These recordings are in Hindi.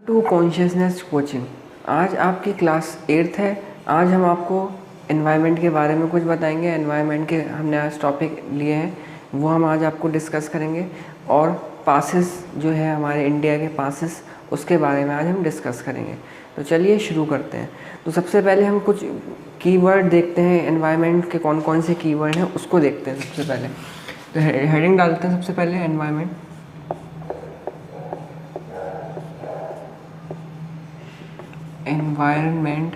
To consciousness coaching. आज आपकी क्लास 8th है। आज हम आपको एनवायरनमेंट के बारे में कुछ बताएंगे। एनवायरनमेंट के हमने आज टॉपिक लिए हैं, वो हम आज आपको डिस्कस करेंगे। और पासेस जो है हमारे इंडिया के पासेस, उसके बारे में आज हम डिस्कस करेंगे। तो चलिए शुरू करते हैं। तो सबसे पहले हम कुछ कीवर्ड देखते हैं, एनवायरनमेंट के कौन कौन से कीवर्ड हैं उसको देखते हैं। सबसे पहले तो हेडिंग डालते हैं। सबसे पहले एनवायरनमेंट। एनवायरनमेंट,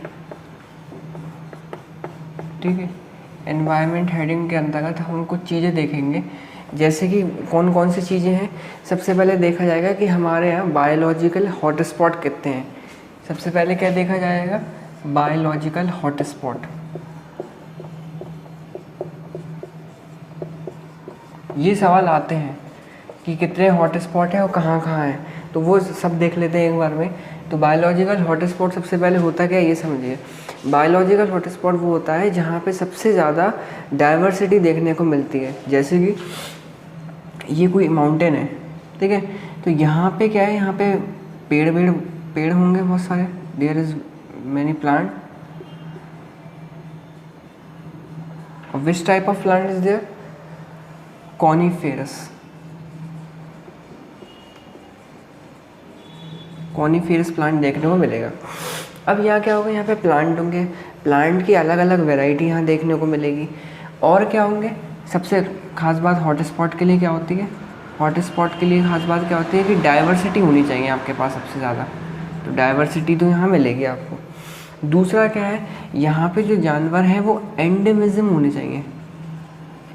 ठीक है। एनवायरनमेंट हेडिंग के अंतर्गत हम कुछ चीज़ें देखेंगे, जैसे कि कौन कौन सी चीज़ें हैं। सबसे पहले देखा जाएगा कि हमारे यहाँ बायोलॉजिकल हॉटस्पॉट कितने हैं। सबसे पहले क्या देखा जाएगा? Biological hotspot. ये सवाल आते हैं कि कितने हॉटस्पॉट है और कहाँ कहाँ हैं, तो वो सब देख लेते हैं एक बार में। तो बायोलॉजिकल हॉटस्पॉट सबसे पहले होता क्या है ये समझिए। बायोलॉजिकल हॉटस्पॉट वो होता है जहाँ पे सबसे ज़्यादा डाइवर्सिटी देखने को मिलती है। जैसे कि ये कोई माउंटेन है, ठीक है, तो यहाँ पे क्या है, यहाँ पे पेड़ होंगे बहुत सारे। There is many plant. Which type of plant is there? Coniferous. Coniferous plant देखने को मिलेगा। अब यहाँ क्या होगा, यहाँ पे प्लांट होंगे, प्लांट की अलग अलग वैरायटी यहाँ देखने को मिलेगी। और क्या होंगे, सबसे खास बात हॉटस्पॉट के लिए क्या होती है? हॉटस्पॉट के लिए खास बात क्या होती है कि डाइवर्सिटी होनी चाहिए आपके पास सबसे ज़्यादा। तो डाइवर्सिटी तो यहाँ मिलेगी आपको। दूसरा क्या है, यहाँ पे जो जानवर हैं वो एंडेमिज्म होने चाहिए।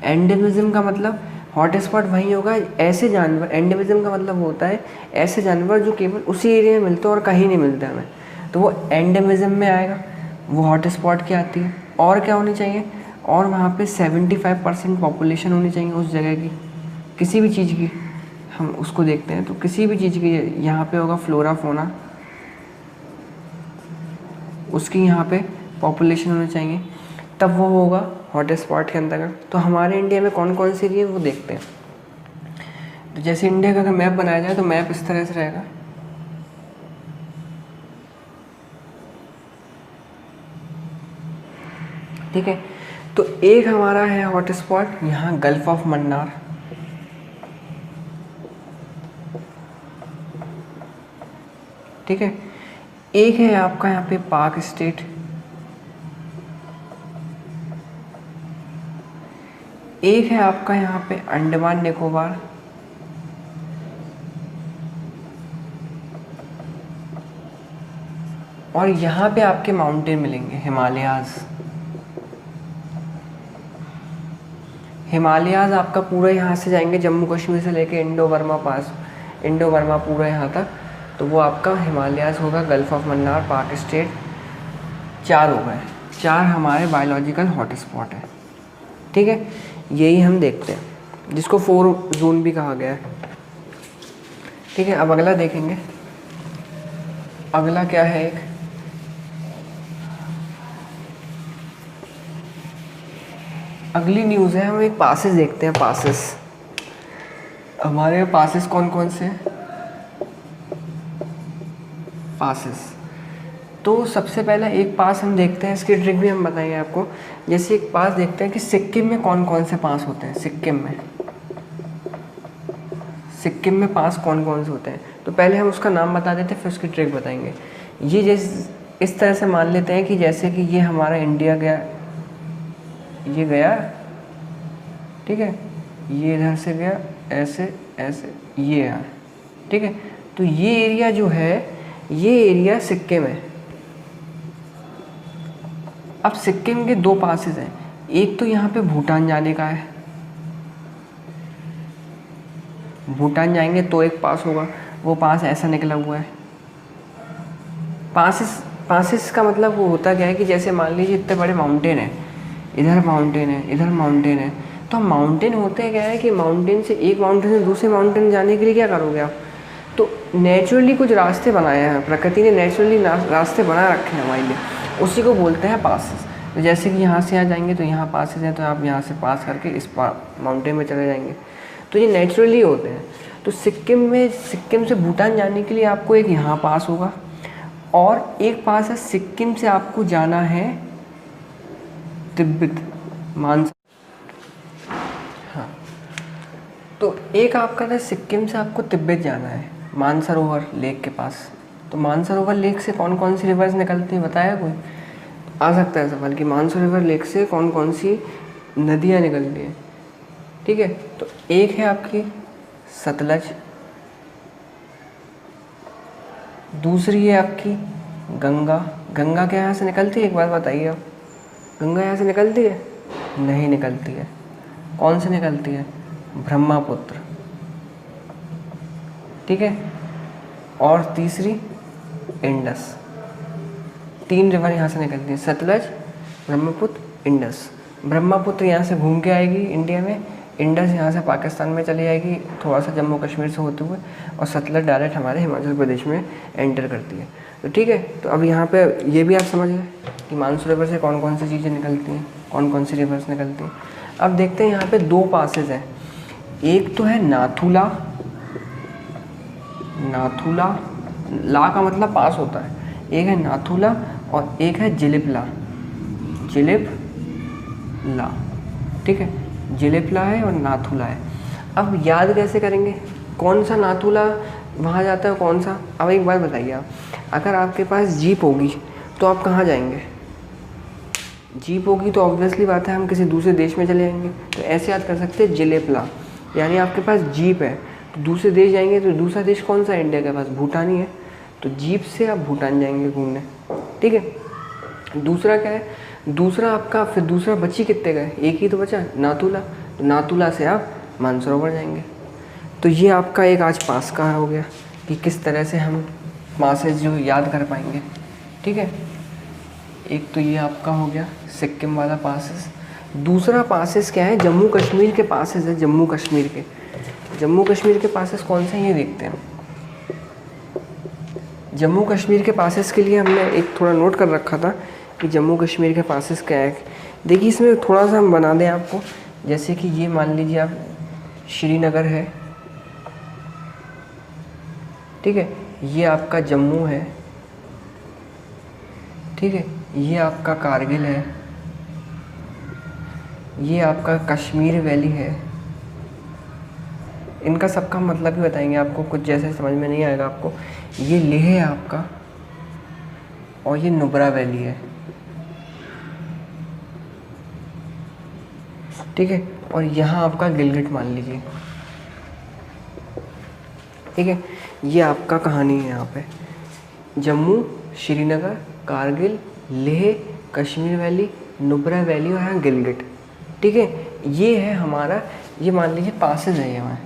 एंडेमिज्म का मतलब हॉटस्पॉट वहीं होगा ऐसे जानवर। एंडेमिज्म का मतलब होता है ऐसे जानवर जो केवल उसी एरिया में मिलते हैं और कहीं नहीं मिलते हमें, तो वो एंडेमिज्म में आएगा, वो हॉटस्पॉट की आती है। और क्या होनी चाहिए? और वहाँ पे 75% पॉपुलेशन होनी चाहिए उस जगह की, किसी भी चीज़ की। हम उसको देखते हैं तो किसी भी चीज़ की यहाँ पे होगा फ्लोरा फोना, उसकी यहाँ पे पॉपुलेशन होनी चाहिए, तब वो होगा हॉटस्पॉट के अंतर्गत। तो हमारे इंडिया में कौन कौन सी एरिया है वो देखते हैं। तो जैसे इंडिया का अगर मैप बनाया जाए तो मैप इस तरह से रहेगा। ठीक है, तो एक हमारा है हॉटस्पॉट यहाँ गल्फ ऑफ मन्नार, ठीक है। एक है आपका यहाँ पे पाक स्टेट, एक है आपका यहाँ पे अंडमान निकोबार, और यहाँ पे आपके माउंटेन मिलेंगे हिमालयाज। हिमालयाज आपका पूरा यहाँ से जाएंगे जम्मू कश्मीर से लेके इंडो बर्मा पूरा यहाँ तक, तो वो आपका हिमालयाज होगा। गल्फ ऑफ मन्नार, पाक स्टेट, 4 हो गए। 4 हमारे बायोलॉजिकल हॉटस्पॉट है, ठीक है। यही हम देखते हैं, जिसको 4 जोन भी कहा गया है, ठीक है। अब अगला देखेंगे। अगला क्या है, एक अगली न्यूज़ है, हम एक पासेस देखते हैं। पासेस हमारे पासेस कौन कौन से हैं? पासेस, तो सबसे पहला एक पास हम देखते हैं, इसकी ट्रिक भी हम बताएंगे आपको। जैसे एक पास देखते हैं कि सिक्किम में कौन कौन से पास होते हैं। सिक्किम में पास कौन कौन से होते हैं, तो पहले हम उसका नाम बता देते हैं, फिर उसकी ट्रिक बताएंगे। ये जैसे इस तरह से मान लेते हैं कि जैसे कि ये हमारा इंडिया गया, ये गया, ठीक है, ये इधर से गया, ऐसे ऐसे ये है, ठीक है। तो ये एरिया जो है, ये एरिया सिक्किम है। अब सिक्किम के 2 पासेस हैं। एक तो यहाँ पे भूटान जाने का है, भूटान जाएंगे तो एक पास होगा, वो पास ऐसा निकला हुआ है। पासेस का मतलब वो होता क्या है कि जैसे मान लीजिए इतने बड़े माउंटेन है, इधर माउंटेन है, इधर माउंटेन है, तो माउंटेन होते क्या है कि माउंटेन से एक माउंटेन से दूसरे माउंटेन जाने के लिए क्या करोगे आप? तो नेचुरली कुछ रास्ते बनाए हैं, प्रकृति ने नेचुरली रास्ते बना रखे हैं हमारे लिए, उसी को बोलते हैं पासेस। तो जैसे कि यहाँ से यहाँ जाएंगे तो यहाँ पासेस हैं, तो आप यहाँ से पास करके इस माउंटेन में चले जाएंगे, तो ये नेचुरली होते हैं। तो सिक्किम से भूटान जाने के लिए आपको एक यहाँ पास होगा और एक पास है सिक्किम से आपको जाना है तिब्बत मानसरोवर। हाँ, तो एक आपका था सिक्किम से आपको तिब्बत जाना है मानसरोवर लेक के पास। तो मानसरोवर लेक से कौन कौन सी रिवर्स निकलती है बताया कोई? आ सकता है सवाल कि मानसरोवर लेक से कौन कौन सी नदियाँ निकलती हैं। ठीक है, तो एक है आपकी सतलज, दूसरी है आपकी गंगा। गंगा क्या यहाँ से निकलती है एक बार बताइए आप? गंगा यहाँ से निकलती है? नहीं निकलती है। कौन से निकलती है? ब्रह्मपुत्र। ठीक है, और तीसरी इंडस। 3 रिवर यहाँ से निकलती हैं, सतलज, ब्रह्मपुत्र, इंडस। ब्रह्मपुत्र यहाँ से घूम के आएगी इंडिया में, इंडस यहाँ से पाकिस्तान में चली जाएगी थोड़ा सा जम्मू कश्मीर से होते हुए, और सतलज डायरेक्ट हमारे हिमाचल प्रदेश में एंटर करती है। तो ठीक है, तो अब यहाँ पे ये भी आप समझ गए कि मानसरोवर से कौन कौन सी चीज़ें निकलती हैं, कौन कौन सी रिवर्स निकलती हैं। अब देखते हैं यहाँ पे 2 पासेज हैं। एक तो है नाथुला, नाथुला ला का मतलब पास होता है, एक है नाथुला और एक है जिलिपला, जिलिपला। ठीक है, जिलिपला है और नाथुला है। अब याद कैसे करेंगे कौन सा नाथुला वहाँ जाता है कौन सा? अब एक बात बताइए आप, अगर आपके पास जीप होगी तो आप कहाँ जाएंगे? जीप होगी तो ऑब्वियसली बात है हम किसी दूसरे देश में चले जाएंगे। तो ऐसे याद कर सकते हैं जिलेपला, यानी आपके पास जीप है तो दूसरे देश जाएंगे। तो दूसरा देश कौन सा इंडिया के पास? भूटान ही है, तो जीप से आप भूटान जाएंगे घूमने। ठीक है, दूसरा क्या है? दूसरा आपका फिर दूसरा बची कितने गए? एक ही तो बचा, नाथुला। तो नाथुला से आप मानसरोवर जाएंगे। तो ये आपका एक आज पास का हो गया कि किस तरह से हम पासेज जो याद कर पाएंगे। ठीक है, एक तो ये आपका हो गया सिक्किम वाला पासेस। दूसरा पासेस क्या है? जम्मू कश्मीर के पासेस है, जम्मू कश्मीर के। जम्मू कश्मीर के पासेस कौन से हैं ये देखते हैं। जम्मू कश्मीर के पासेस के लिए हमने एक थोड़ा नोट कर रखा था कि जम्मू कश्मीर के पासेस क्या है। देखिए इसमें थोड़ा सा हम बना दें आपको, जैसे कि ये मान लीजिए आप श्रीनगर है, ठीक है, ये आपका जम्मू है, ठीक है, ये आपका कारगिल है, ये आपका कश्मीर वैली है। इनका सबका मतलब भी बताएंगे आपको, कुछ जैसे समझ में नहीं आएगा आपको। ये लेह है आपका, और ये नुब्रा वैली है, ठीक है, और यहाँ आपका गिलगिट मान लीजिए। ठीक है, ये आपका कहानी है यहाँ पे, जम्मू, श्रीनगर, कारगिल, लेह, कश्मीर वैली, नुब्रा वैली और यहाँ गिलगिट। ठीक है, ये है हमारा, ये मान लीजिए पासेज है। यहाँ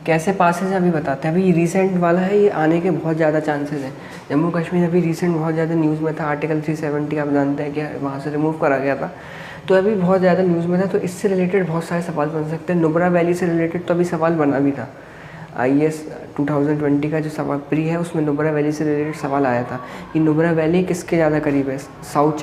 कैसे पासेज अभी बताते हैं। अभी रिसेंट वाला है, ये आने के बहुत ज़्यादा चांसेस हैं। जम्मू कश्मीर अभी रिसेंट बहुत ज़्यादा न्यूज़ में था, आर्टिकल 370 आप जानते हैं कि वहाँ से रिमूव करा गया था, तो अभी बहुत ज़्यादा न्यूज़ में था। तो इससे रिलेटेड बहुत सारे सवाल बन सकते हैं। नुब्रा वैली से रिलेटेड तो अभी सवाल बना भी था, IAS 2020 का जो सवाल प्री है उसमें नुब्रा वैली से रिलेटेड सवाल आया था कि नुब्रा वैली किसके ज़्यादा करीब है। साउथ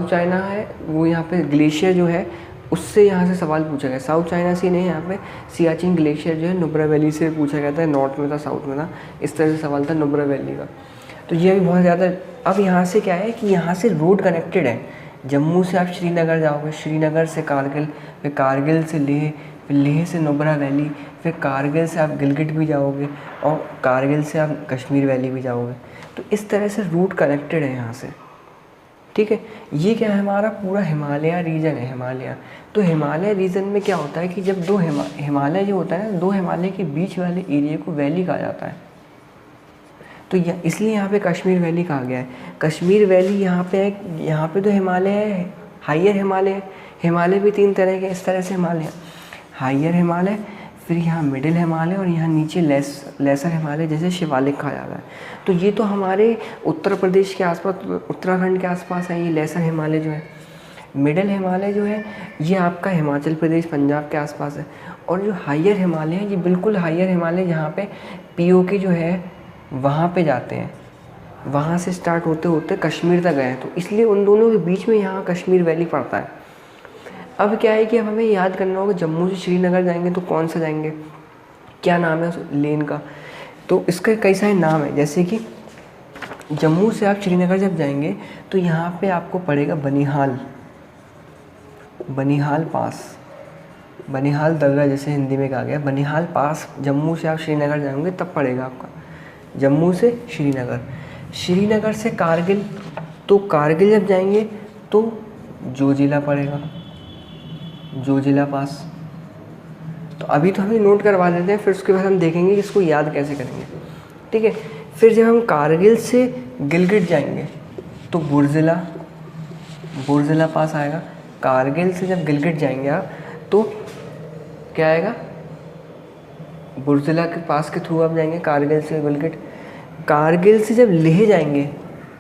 चाइना है वो, यहाँ पे ग्लेशियर जो है उससे यहाँ से सवाल पूछा गया। साउथ चाइना सी नहीं, यहाँ पे सियाचिन ग्लेशियर जो है नुब्रा वैली से पूछा गया था, नॉर्थ में था, साउथ में था, इस तरह से सवाल था नुब्रा वैली का। तो ये भी बहुत ज़्यादा। अब यहाँ से क्या है कि यहाँ से रोड कनेक्टेड है। जम्मू से आप श्रीनगर जाओगे, श्रीनगर से कारगिल, फिर कारगिल से लेह, फिर लेह से नुब्रा वैली, फिर कारगिल से आप गिलगिट भी जाओगे, और कारगिल से आप कश्मीर वैली भी जाओगे। तो इस तरह से रूट कनेक्टेड है यहाँ से। ठीक है, ये क्या है, हमारा पूरा हिमालय रीजन है। हिमालय, तो हिमालय रीजन में क्या होता है कि जब दो हिमालय जो होता है ना, दो हिमालय के बीच वाले एरिया को वैली कहा जाता है। तो इसलिए यहाँ पे कश्मीर वैली कहा गया है। कश्मीर वैली यहाँ पे है, यहाँ पे तो हिमालय है, हाइयर हिमालय है। हिमालय भी 3 तरह के, इस तरह से हिमालय, हाइयर हिमालय, फिर यहाँ मिडिल हिमालय, और यहाँ नीचे लेसर हिमालय, जैसे शिवालिक कहा जाता है। तो ये तो हमारे उत्तर प्रदेश के आसपास, उत्तराखंड के आसपास है ये लेसर हिमालय जो है। मिडिल हिमालय जो है ये आपका हिमाचल प्रदेश, पंजाब के आसपास है। और जो हाइयर हिमालय है ये बिल्कुल हाइयर हिमालय, जहाँ पे POK जो है वहाँ पे जाते हैं, वहाँ से स्टार्ट होते होते कश्मीर तक गए हैं। तो इसलिए उन दोनों के बीच में यहाँ कश्मीर वैली पड़ता है। अब क्या है कि अब हमें याद करना होगा, जम्मू से श्रीनगर जाएंगे तो कौन सा जाएंगे, क्या नाम है उस लेन का। तो इसके कई सारे नाम है, जैसे कि जम्मू से आप श्रीनगर जब जाएंगे तो यहाँ पे आपको पड़ेगा बनिहाल, बनिहाल पास, बनिहाल दर्रा जैसे हिंदी में कहा गया, बनिहाल पास जम्मू से आप श्रीनगर जाएंगे तब पड़ेगा आपका, जम्मू से श्रीनगर। श्रीनगर से कारगिल, तो कारगिल जब जाएंगे तो जोजिला पड़ेगा, जोजिला पास। तो अभी तो हमें नोट करवा देते हैं, फिर उसके बाद हम देखेंगे कि इसको याद कैसे करेंगे, ठीक है। फिर जब हम कारगिल से गिलगित जाएंगे तो बुर्जिला, बुर्जिला पास आएगा। कारगिल से जब गिलगित जाएंगे आप तो क्या आएगा, बुर्जिला के पास के थ्रू आप जाएंगे कारगिल से गिलगित। कारगिल से जब लेह जाएंगे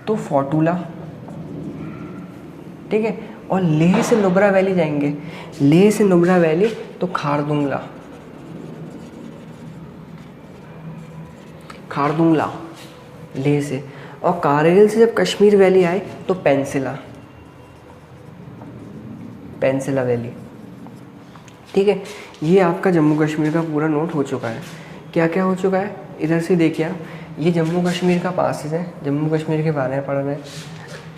तो फोटूला, ठीक है। और लेह से नुब्रा वैली जाएंगे, लेह से नुब्रा वैली तो खारदुंगला, खारदुंगला लेह से। और कारगिल से जब कश्मीर वैली आए तो पेंसिला, पेंसिला वैली, ठीक है। ये आपका जम्मू कश्मीर का पूरा नोट हो चुका है। क्या क्या हो चुका है, इधर से देखिए आप, ये जम्मू कश्मीर का पासेज है, जम्मू कश्मीर के बारे में पढ़ना है।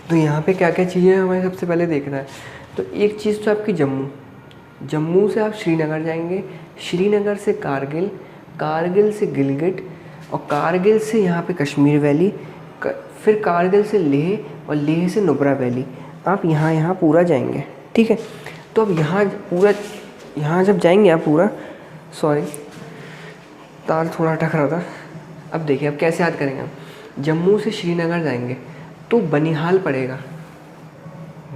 तो यहाँ पे क्या क्या चीज़ें हमें सबसे पहले देखना है। तो एक चीज़ तो आपकी जम्मू, जम्मू से आप श्रीनगर जाएंगे, श्रीनगर से कारगिल, कारगिल से गिलगित, और कारगिल से यहाँ पे कश्मीर वैली, फिर कारगिल से लेह, और लेह से नुब्रा वैली। आप यहाँ पूरा जाएंगे, ठीक है। तो अब यहाँ पूरा, यहाँ जब जाएंगे आप पूरा, सॉरी तार थोड़ा अटक रहा था। अब देखिए अब कैसे याद करेंगे हम, जम्मू से श्रीनगर जाएंगे तो बनिहाल पड़ेगा,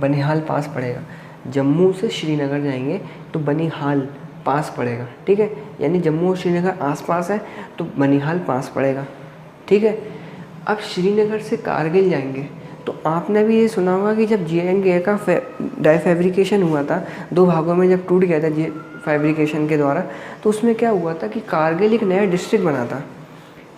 बनिहाल पास पड़ेगा। जम्मू से श्रीनगर जाएंगे तो बनिहाल पास पड़ेगा, ठीक है। यानी जम्मू और श्रीनगर आसपास है तो बनिहाल पास पड़ेगा, ठीक है। अब श्रीनगर से कारगिल जाएंगे तो आपने भी ये सुना होगा कि जब JNK का डाईफैब्रिकेशन हुआ था, 2 भागों में जब टूट गया था फैब्रिकेशन के द्वारा, तो उसमें क्या हुआ था कि कारगिल एक नया डिस्ट्रिक्ट बना था।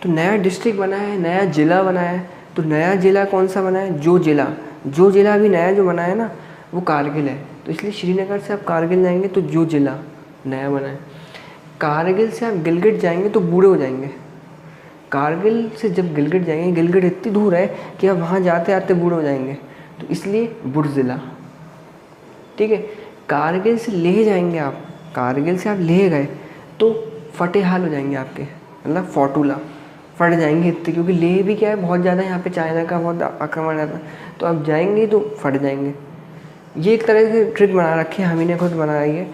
तो नया डिस्ट्रिक्ट बना है, नया ज़िला बना है। तो नया ज़िला कौन सा बना है, जो ज़िला अभी नया जो बना है ना वो कारगिल है। तो इसलिए श्रीनगर से आप कारगिल जाएंगे तो जो ज़िला नया बना है। कारगिल से आप गिलगित जाएंगे तो बूढ़े हो जाएंगे। कारगिल से जब गिलगित जाएंगे, गिलगित इतनी दूर है कि आप वहाँ जाते आते बूढ़े हो जाएंगे, तो इसलिए बुर्जिला, ठीक है। कारगिल से लेह जाएंगे आप, कारगिल से आप लेह गए तो फटेहाल हो जाएंगे आपके, मतलब फोटूला, फट जाएंगे इतने, क्योंकि लेह भी क्या है बहुत ज़्यादा यहाँ पे चाइना का बहुत आक्रमण रहता है, तो आप जाएंगे तो फट जाएंगे। ये एक तरह से ट्रिक बना रखी है, हम ही ने खुद बनाई है।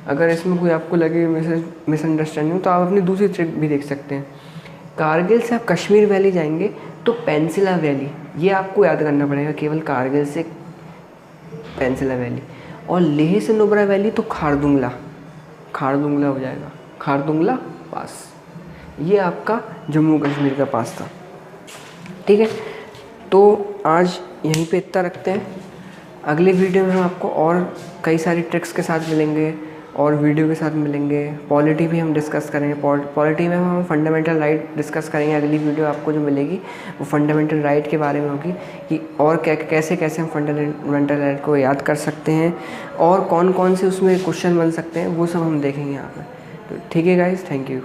अगर इसमें कोई आपको लगे मिसअंडरस्टैंडिंग तो आप अपनी दूसरी ट्रिक भी देख सकते हैं। कारगिल से आप कश्मीर वैली जाएंगे तो पेंसिला वैली, ये आपको याद करना पड़ेगा, केवल कारगिल से पेंसिला वैली। और लेह से नुब्रा वैली तो खारदुंगला, खारदुंगला हो जाएगा, खारदुंगला पास। ये आपका जम्मू कश्मीर का पास था, ठीक है। तो आज यहीं पे इतना रखते हैं। अगले वीडियो में हम आपको और कई सारी ट्रिक्स के साथ मिलेंगे और वीडियो के साथ मिलेंगे। पॉलिटी भी हम डिस्कस करेंगे, पॉलिटी में हम फंडामेंटल राइट डिस्कस करेंगे। अगली वीडियो आपको जो मिलेगी वो फंडामेंटल राइट के बारे में होगी कि और क्या कैसे कैसे हम फंडामेंटल राइट को याद कर सकते हैं और कौन कौन से उसमें क्वेश्चन बन सकते हैं, वो सब हम देखेंगे यहाँ पर। तो ठीक है गाइस, थैंक यू।